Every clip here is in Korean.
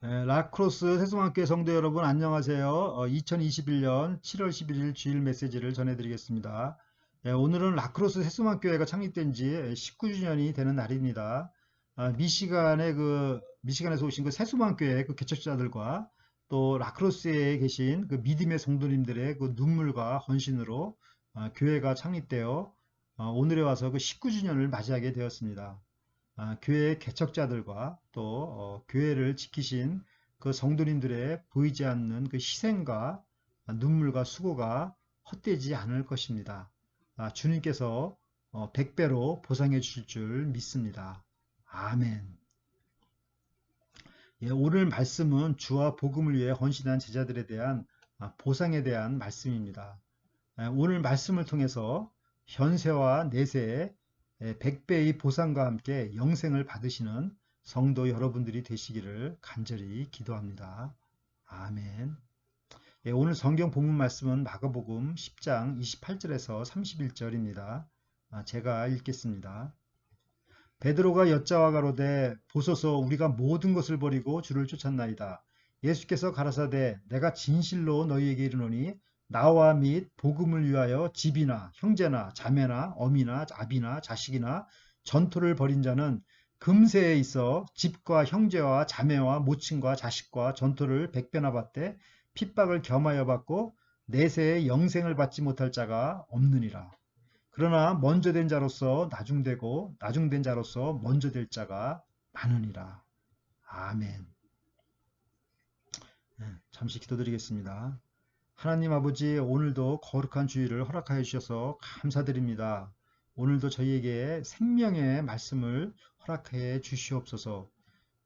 라크로스 세종학교의 성도 여러분 안녕하세요. 2021년 7월 11일 주일 메시지를 전해드리겠습니다. 오늘은 라크로스 세종학교회가 창립된 지 19주년이 되는 날입니다. 미시간에서 오신 그 세종학교회 그 개척자들과 또 라크로스에 계신 그 믿음의 성도님들의 그 눈물과 헌신으로 교회가 창립되어 오늘에 와서 그 19주년을 맞이하게 되었습니다. 교회의 개척자들과 또 교회를 지키신 그 성도님들의 보이지 않는 그 희생과 눈물과 수고가 헛되지 않을 것입니다. 주님께서 100배로 보상해 주실 줄 믿습니다. 아멘. 오늘 말씀은 주와 복음을 위해 헌신한 제자들에 대한 보상에 대한 말씀입니다. 오늘 말씀을 통해서 현세와 내세의 100배의 보상과 함께 영생을 받으시는 성도 여러분들이 되시기를 간절히 기도합니다. 아멘. 오늘 성경 본문 말씀은 마가복음 10장 28절에서 31절입니다. 제가 읽겠습니다. 베드로가 여자와 가로되 보소서 우리가 모든 것을 버리고 주를 쫓았나이다. 예수께서 가라사대 내가 진실로 너희에게 이르노니 나와 및 복음을 위하여 집이나 형제나 자매나 어미나 아비나 자식이나 전토를 벌인 자는 금세에 있어 집과 형제와 자매와 모친과 자식과 전토를 100배나 받되 핍박을 겸하여 받고 내세에 영생을 받지 못할 자가 없느니라. 그러나 먼저 된 자로서 나중되고 나중된 자로서 먼저 될 자가 많으니라. 아멘. 잠시 기도드리겠습니다. 하나님 아버지, 오늘도 거룩한 주일을 허락하여 주셔서 감사드립니다. 오늘도 저희에게 생명의 말씀을 허락해 주시옵소서.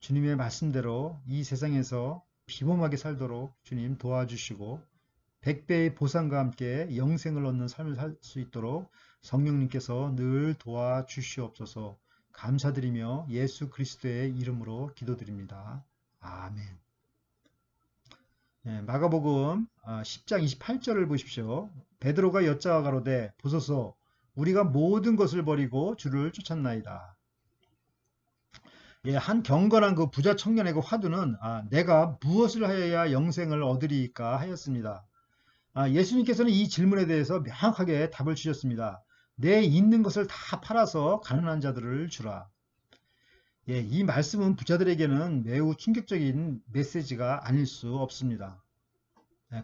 주님의 말씀대로 이 세상에서 비범하게 살도록 주님 도와주시고 100배의 보상과 함께 영생을 얻는 삶을 살 수 있도록 성령님께서 늘 도와주시옵소서. 감사드리며 예수 그리스도의 이름으로 기도드립니다. 아멘. 마가복음 10장 28절을 보십시오. 베드로가 여자와 가로되 보소서 우리가 모든 것을 버리고 주를 쫓았나이다. 한 경건한 그 부자 청년의 그 화두는 내가 무엇을 하여야 영생을 얻으리까 하였습니다. 예수님께서는 이 질문에 대해서 명확하게 답을 주셨습니다. 내 있는 것을 다 팔아서 가난한 자들을 주라. 이 말씀은 부자들에게는 매우 충격적인 메시지가 아닐 수 없습니다.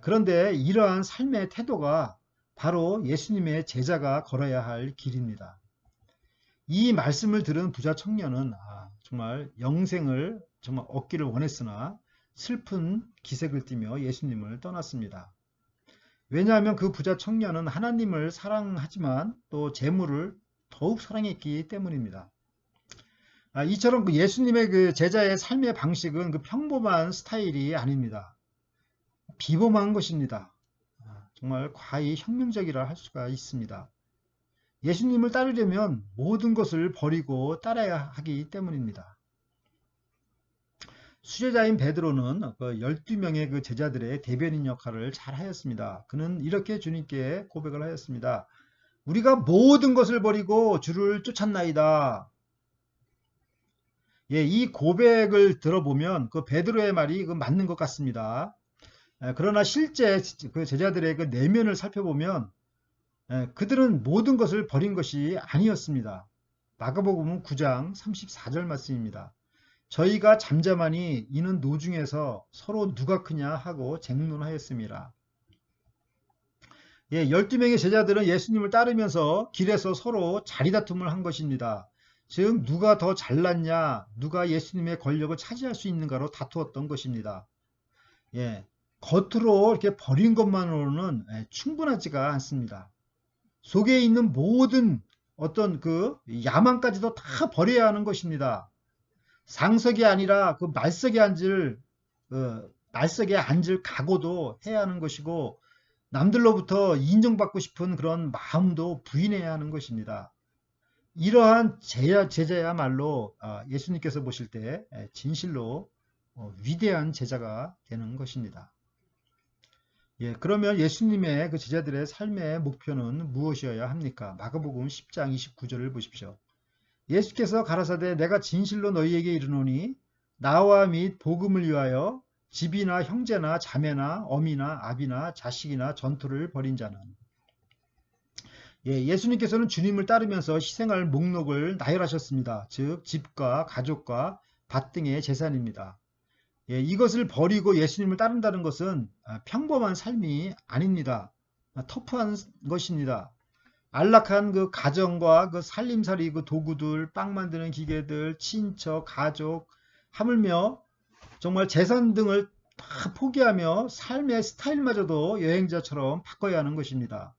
그런데 이러한 삶의 태도가 바로 예수님의 제자가 걸어야 할 길입니다. 이 말씀을 들은 부자 청년은 정말 영생을 정말 얻기를 원했으나 슬픈 기색을 띠며 예수님을 떠났습니다. 왜냐하면 그 부자 청년은 하나님을 사랑하지만 또 재물을 더욱 사랑했기 때문입니다. 이처럼 그 예수님의 그 제자의 삶의 방식은 그 평범한 스타일이 아닙니다. 비범한 것입니다. 정말 과히 혁명적이라 할 수가 있습니다. 예수님을 따르려면 모든 것을 버리고 따라야 하기 때문입니다. 수제자인 베드로는 그 12명의 그 제자들의 대변인 역할을 잘 하였습니다. 그는 이렇게 주님께 고백을 하였습니다. 우리가 모든 것을 버리고 주를 쫓았나이다. 이 고백을 들어보면 그 베드로의 말이 그 맞는 것 같습니다. 그러나 실제 그 제자들의 그 내면을 살펴보면 그들은 모든 것을 버린 것이 아니었습니다. 마가복음 9장 34절 말씀입니다. 저희가 잠잠하니 이는 노중에서 서로 누가 크냐 하고 쟁론하였습니다. 12명의 제자들은 예수님을 따르면서 길에서 서로 자리다툼을 한 것입니다. 즉 누가 더 잘났냐, 누가 예수님의 권력을 차지할 수 있는가로 다투었던 것입니다. 겉으로 이렇게 버린 것만으로는 충분하지가 않습니다. 속에 있는 모든 어떤 그 야망까지도 다 버려야 하는 것입니다. 상석이 아니라 그 말석에 앉을 각오도 해야 하는 것이고 남들로부터 인정받고 싶은 그런 마음도 부인해야 하는 것입니다. 이러한 제자야말로 예수님께서 보실 때 진실로 위대한 제자가 되는 것입니다. 그러면 예수님의 그 제자들의 삶의 목표는 무엇이어야 합니까? 마가복음 10장 29절을 보십시오. 예수께서 가라사대 내가 진실로 너희에게 이르노니 나와 및 복음을 위하여 집이나 형제나 자매나 어미나 아비나 자식이나 전투를 벌인 자는. 예수님께서는 주님을 따르면서 희생할 목록을 나열하셨습니다. 즉 집과 가족과 밭 등의 재산입니다. 이것을 버리고 예수님을 따른다는 것은 평범한 삶이 아닙니다. 터프한 것입니다. 안락한 그 가정과 그 살림살이 그 도구들, 빵 만드는 기계들, 친척, 가족, 하물며 정말 재산 등을 다 포기하며 삶의 스타일마저도 여행자처럼 바꿔야 하는 것입니다.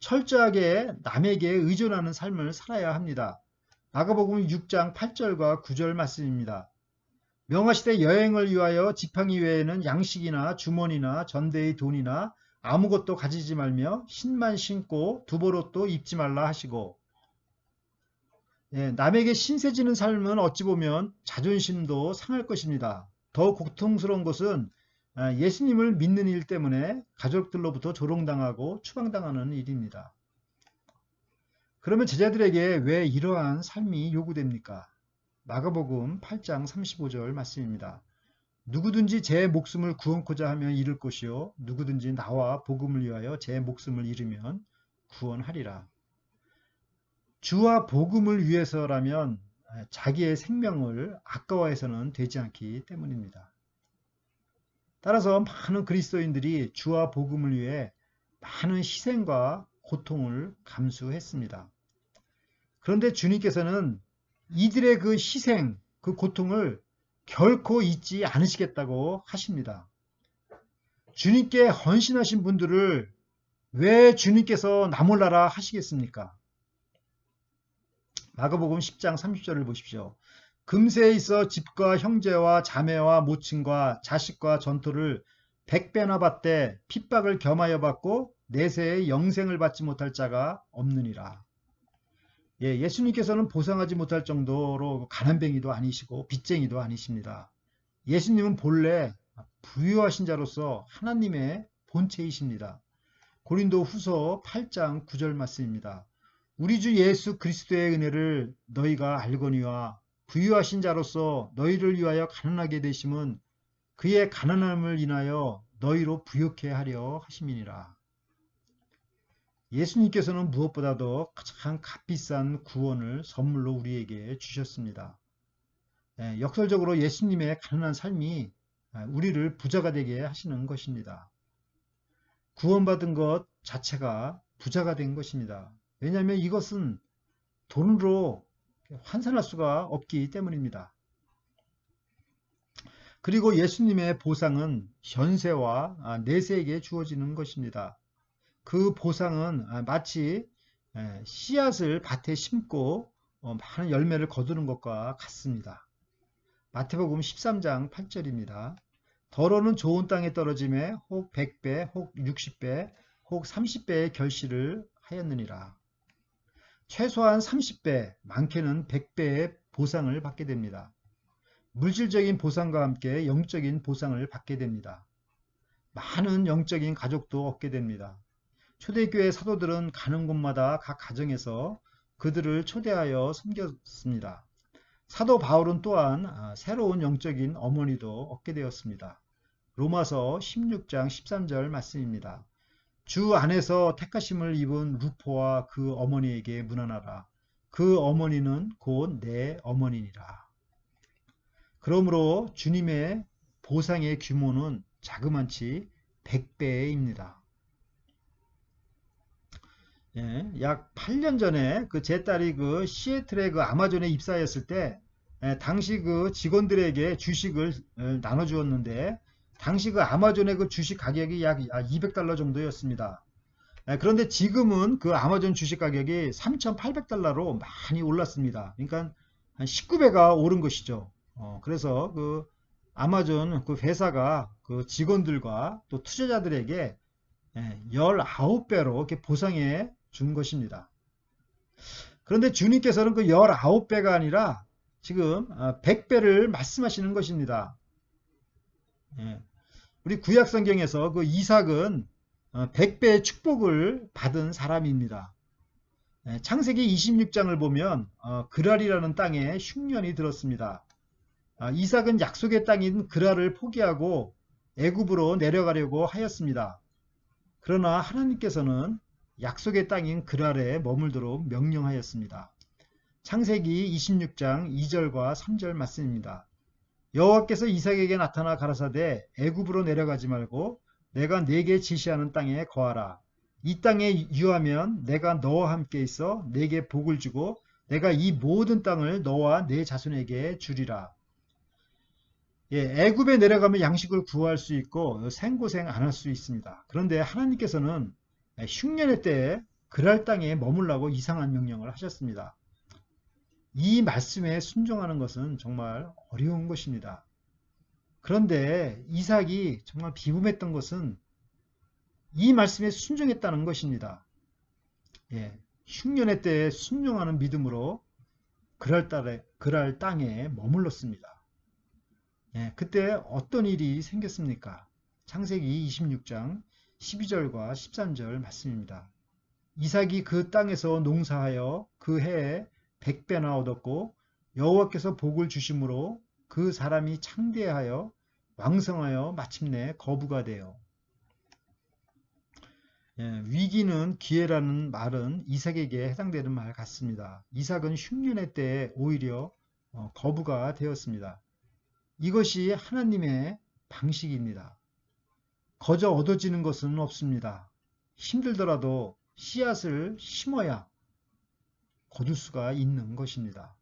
철저하게 남에게 의존하는 삶을 살아야 합니다. 마가복음 6장 8절과 9절 말씀입니다. 명화시대 여행을 위하여 지팡이 외에는 양식이나 주머니나 전대의 돈이나 아무것도 가지지 말며 신만 신고 두벌옷도 입지 말라 하시고, 남에게 신세지는 삶은 어찌 보면 자존심도 상할 것입니다. 더 고통스러운 것은 예수님을 믿는 일 때문에 가족들로부터 조롱당하고 추방당하는 일입니다. 그러면 제자들에게 왜 이러한 삶이 요구됩니까? 마가복음 8장 35절 말씀입니다. 누구든지 제 목숨을 구원코자 하면 잃을 것이요 누구든지 나와 복음을 위하여 제 목숨을 잃으면 구원하리라. 주와 복음을 위해서라면 자기의 생명을 아까워해서는 되지 않기 때문입니다. 따라서 많은 그리스도인들이 주와 복음을 위해 많은 희생과 고통을 감수했습니다. 그런데 주님께서는 이들의 그 희생, 그 고통을 결코 잊지 않으시겠다고 하십니다. 주님께 헌신하신 분들을 왜 주님께서 나몰라라 하시겠습니까? 마가복음 10장 30절을 보십시오. 금세에 있어 집과 형제와 자매와 모친과 자식과 전토를 100배나 받되 핍박을 겸하여 받고 내세에 영생을 받지 못할 자가 없느니라. 예수님께서는 보상하지 못할 정도로 가난뱅이도 아니시고 빚쟁이도 아니십니다. 예수님은 본래 부유하신 자로서 하나님의 본체이십니다. 고린도 후서 8장 9절 말씀입니다. 우리 주 예수 그리스도의 은혜를 너희가 알거니와 부유하신 자로서 너희를 위하여 가난하게 되심은 그의 가난함을 인하여 너희로 부욕해 하려 하심이니라. 예수님께서는 무엇보다도 가장 값비싼 구원을 선물로 우리에게 주셨습니다. 역설적으로 예수님의 가난한 삶이 우리를 부자가 되게 하시는 것입니다. 구원받은 것 자체가 부자가 된 것입니다. 왜냐하면 이것은 돈으로 환산할 수가 없기 때문입니다. 그리고 예수님의 보상은 현세와 내세에게 주어지는 것입니다. 그 보상은 마치 씨앗을 밭에 심고 많은 열매를 거두는 것과 같습니다. 마태복음 13장 8절입니다. 더러는 좋은 땅에 떨어짐에 혹 100배, 혹 60배, 혹 30배의 결실을 하였느니라. 최소한 30배, 많게는 100배의 보상을 받게 됩니다. 물질적인 보상과 함께 영적인 보상을 받게 됩니다. 많은 영적인 가족도 얻게 됩니다. 초대교회 사도들은 가는 곳마다 각 가정에서 그들을 초대하여 섬겼습니다. 사도 바울은 또한 새로운 영적인 어머니도 얻게 되었습니다. 로마서 16장 13절 말씀입니다. 주 안에서 택하심을 입은 루포와 그 어머니에게 문안하라. 그 어머니는 곧 내 어머니니라. 그러므로 주님의 보상의 규모는 자그만치 100배입니다. 약 8년 전에 제 딸이 시애틀의 아마존에 입사했을 때 당시 직원들에게 주식을 나눠주었는데 당시 아마존의 주식 가격이 약 $200 정도였습니다. 그런데 지금은 아마존 주식 가격이 $3,800로 많이 올랐습니다. 그러니까 한 19배가 오른 것이죠. 그래서 아마존 회사가 직원들과 또 투자자들에게 19배로 이렇게 보상해 준 것입니다. 그런데 주님께서는 19배가 아니라 지금 100배를 말씀하시는 것입니다. 우리 구약 성경에서 이삭은 100배의 축복을 받은 사람입니다. 창세기 26장을 보면 그랄이라는 땅에 흉년이 들었습니다. 이삭은 약속의 땅인 그랄을 포기하고 애굽으로 내려가려고 하였습니다. 그러나 하나님께서는 약속의 땅인 그랄에 머물도록 명령하였습니다. 창세기 26장 2절과 3절 말씀입니다. 여호와께서 이삭에게 나타나 가라사대 애굽으로 내려가지 말고 내가 네게 지시하는 땅에 거하라. 이 땅에 유하면 내가 너와 함께 있어 네게 복을 주고 내가 이 모든 땅을 너와 네 자손에게 주리라. 애굽에 내려가면 양식을 구할 수 있고 생고생 안 할 수 있습니다. 그런데 하나님께서는 흉년의 때에 그랄 땅에 머물라고 이상한 명령을 하셨습니다. 이 말씀에 순종하는 것은 정말 어려운 것입니다. 그런데 이삭이 정말 비범했던 것은 이 말씀에 순종했다는 것입니다. 흉년의 때에 순종하는 믿음으로 그랄 땅에 머물렀습니다. 그때 어떤 일이 생겼습니까? 창세기 26장 12절과 13절 말씀입니다. 이삭이 그 땅에서 농사하여 그 해에 100배나 얻었고 여호와께서 복을 주심으로 그 사람이 창대하여 왕성하여 마침내 거부가 되어. 위기는 기회라는 말은 이삭에게 해당되는 말 같습니다. 이삭은 흉년의 때에 오히려 거부가 되었습니다. 이것이 하나님의 방식입니다. 거저 얻어지는 것은 없습니다. 힘들더라도 씨앗을 심어야 거둘 수가 있는 것입니다.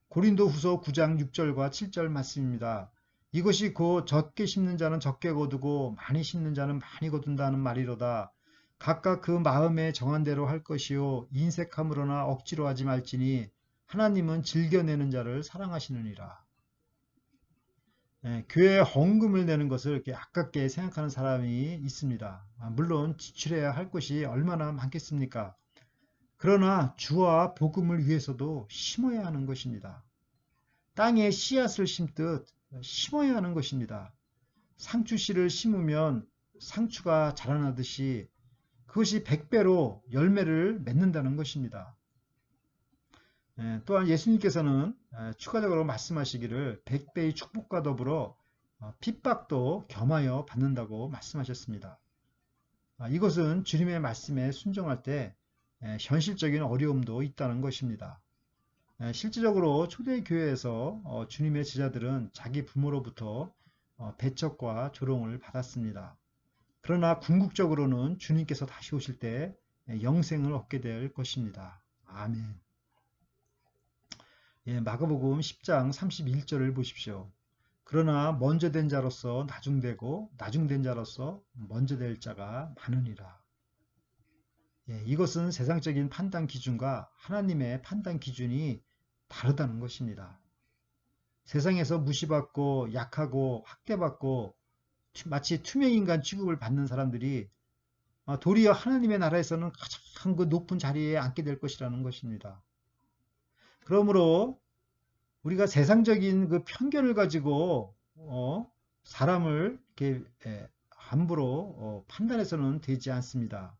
고린도후서 9장 6절과 7절 말씀입니다. 이것이 곧 적게 심는 자는 적게 거두고 많이 심는 자는 많이 거둔다는 말이로다. 각각 그 마음에 정한 대로 할 것이요 인색함으로나 억지로 하지 말지니 하나님은 즐겨내는 자를 사랑하시느니라. 교회에 헌금을 내는 것을 이렇게 아깝게 생각하는 사람이 있습니다. 물론 지출해야 할 것이 얼마나 많겠습니까? 그러나 주와 복음을 위해서도 심어야 하는 것입니다. 땅에 씨앗을 심듯 심어야 하는 것입니다. 상추씨를 심으면 상추가 자라나듯이 그것이 100배로 열매를 맺는다는 것입니다. 또한 예수님께서는 추가적으로 말씀하시기를 100배의 축복과 더불어 핍박도 겸하여 받는다고 말씀하셨습니다. 이것은 주님의 말씀에 순종할 때 현실적인 어려움도 있다는 것입니다. 실질적으로 초대교회에서 주님의 제자들은 자기 부모로부터 배척과 조롱을 받았습니다. 그러나 궁극적으로는 주님께서 다시 오실 때 영생을 얻게 될 것입니다. 아멘. 마가복음 10장 31절을 보십시오. 그러나 먼저 된 자로서 나중되고 나중된 자로서 먼저 될 자가 많으니라. 이것은 세상적인 판단 기준과 하나님의 판단 기준이 다르다는 것입니다. 세상에서 무시받고 약하고 학대받고 마치 투명인간 취급을 받는 사람들이 도리어 하나님의 나라에서는 가장 그 높은 자리에 앉게 될 것이라는 것입니다. 그러므로 우리가 세상적인 그 편견을 가지고 사람을 이렇게 함부로 판단해서는 되지 않습니다.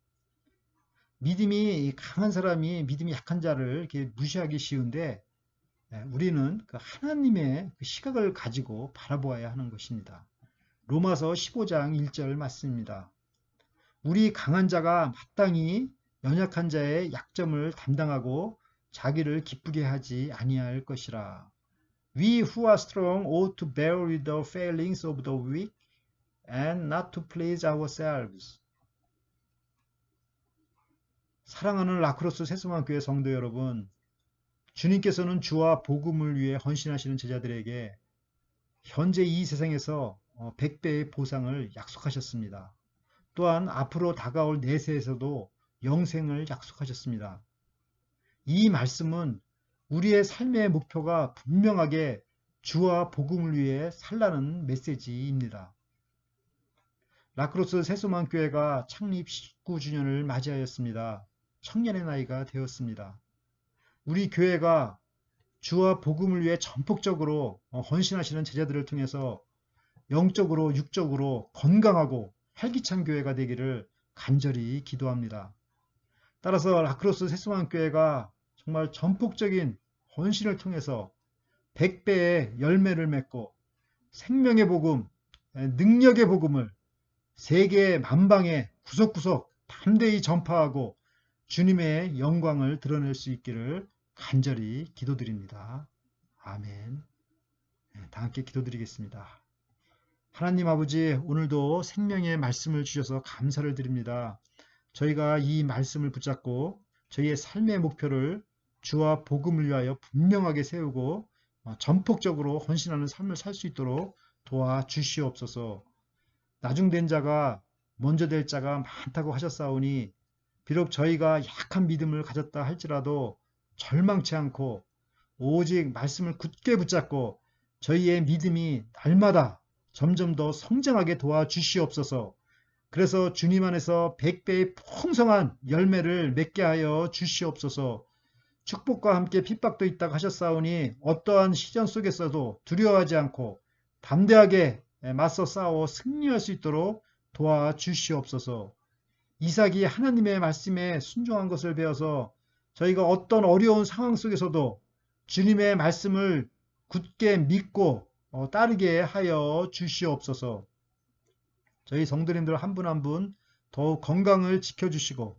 믿음이 강한 사람이 믿음이 약한 자를 이렇게 무시하기 쉬운데 우리는 그 하나님의 그 시각을 가지고 바라보아야 하는 것입니다. 로마서 15장 1절 말씀입니다. 우리 강한 자가 마땅히 연약한 자의 약점을 담당하고 자기를 기쁘게 하지 아니할 것이라. We who are strong ought to bear with the failings of the weak and not to please ourselves. 사랑하는 라크로스 세수만교회 성도 여러분, 주님께서는 주와 복음을 위해 헌신하시는 제자들에게 현재 이 세상에서 100배의 보상을 약속하셨습니다. 또한 앞으로 다가올 내세에서도 영생을 약속하셨습니다. 이 말씀은 우리의 삶의 목표가 분명하게 주와 복음을 위해 살라는 메시지입니다. 라크로스 세수만교회가 창립 19주년을 맞이하였습니다. 청년의 나이가 되었습니다. 우리 교회가 주와 복음을 위해 전폭적으로 헌신하시는 제자들을 통해서 영적으로 육적으로 건강하고 활기찬 교회가 되기를 간절히 기도합니다. 따라서 라크로스 세수만교회가 정말 전폭적인 헌신을 통해서 100배의 열매를 맺고 생명의 복음, 능력의 복음을 세계 만방에 구석구석 담대히 전파하고 주님의 영광을 드러낼 수 있기를 간절히 기도드립니다. 아멘. 다 함께 기도드리겠습니다. 하나님 아버지, 오늘도 생명의 말씀을 주셔서 감사를 드립니다. 저희가 이 말씀을 붙잡고 저희의 삶의 목표를 주와 복음을 위하여 분명하게 세우고 전폭적으로 헌신하는 삶을 살 수 있도록 도와주시옵소서. 나중된 자가 먼저 될 자가 많다고 하셨사오니 비록 저희가 약한 믿음을 가졌다 할지라도 절망치 않고 오직 말씀을 굳게 붙잡고 저희의 믿음이 날마다 점점 더 성장하게 도와주시옵소서. 그래서 주님 안에서 100배의 풍성한 열매를 맺게 하여 주시옵소서. 축복과 함께 핍박도 있다고 하셨사오니 어떠한 시련 속에서도 두려워하지 않고 담대하게 맞서 싸워 승리할 수 있도록 도와주시옵소서. 이삭이 하나님의 말씀에 순종한 것을 배워서 저희가 어떤 어려운 상황 속에서도 주님의 말씀을 굳게 믿고 따르게 하여 주시옵소서. 저희 성도님들 한 분 한 분 더욱 건강을 지켜주시고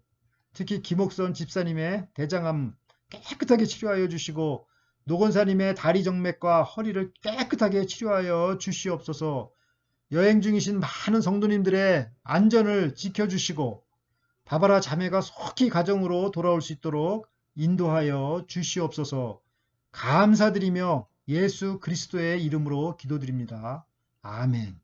특히 김옥선 집사님의 대장암 깨끗하게 치료하여 주시고 노건사님의 다리 정맥과 허리를 깨끗하게 치료하여 주시옵소서. 여행 중이신 많은 성도님들의 안전을 지켜주시고 바바라 자매가 속히 가정으로 돌아올 수 있도록 인도하여 주시옵소서. 감사드리며 예수 그리스도의 이름으로 기도드립니다. 아멘.